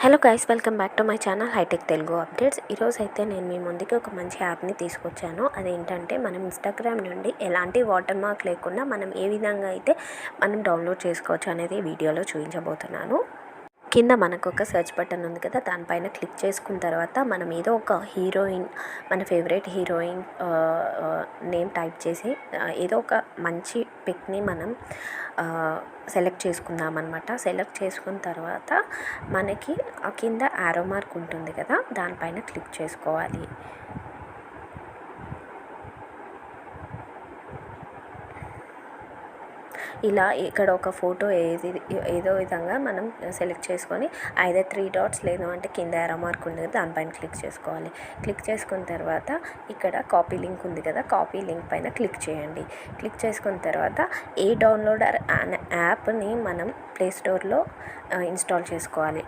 Hello guys, welcome back to my channel hitech Telugu updates. ఈరోజు అయితే నేను మీ ముందుకి ఒక మంచి యాప్ని తీసుకొచ్చాను. అదేంటంటే మనం ఇన్స్టాగ్రామ్ నుండి ఎలాంటి వాటర్ మార్క్ లేకుండా మనం ఏ విధంగా అయితే మనం డౌన్లోడ్ చేసుకోవచ్చు అనేది వీడియోలో చూపించబోతున్నాను. కింద మనకు ఒక సెర్చ్ బటన్ ఉంది కదా, దానిపైన క్లిక్ చేసుకున్న తర్వాత మనం ఏదో ఒక హీరోయిన్, మన ఫేవరెట్ హీరోయిన్ నేమ్ టైప్ చేసి ఏదో ఒక మంచి పిక్ని మనం సెలెక్ట్ చేసుకుందాం అనమాట. సెలెక్ట్ చేసుకున్న తర్వాత మనకి కింద యారో మార్క్ ఉంటుంది కదా, దానిపైన క్లిక్ చేసుకోవాలి. ఇలా ఇక్కడ ఒక ఫోటో ఏదో విధంగా మనం సెలెక్ట్ చేసుకొని ఐదర్ 3 డాట్స్ లేదు అంటే కింద యారో మార్క్ ఉంది కదా, దానిపైన క్లిక్ చేసుకోవాలి. క్లిక్ చేసుకున్న తర్వాత ఇక్కడ కాపీ లింక్ ఉంది కదా, కాపీ లింక్ పైన క్లిక్ చేయండి. క్లిక్ చేసుకున్న తర్వాత ఏ డౌన్లోడర్ యాప్ని మనం ప్లే స్టోర్లో ఇన్స్టాల్ చేసుకోవాలి.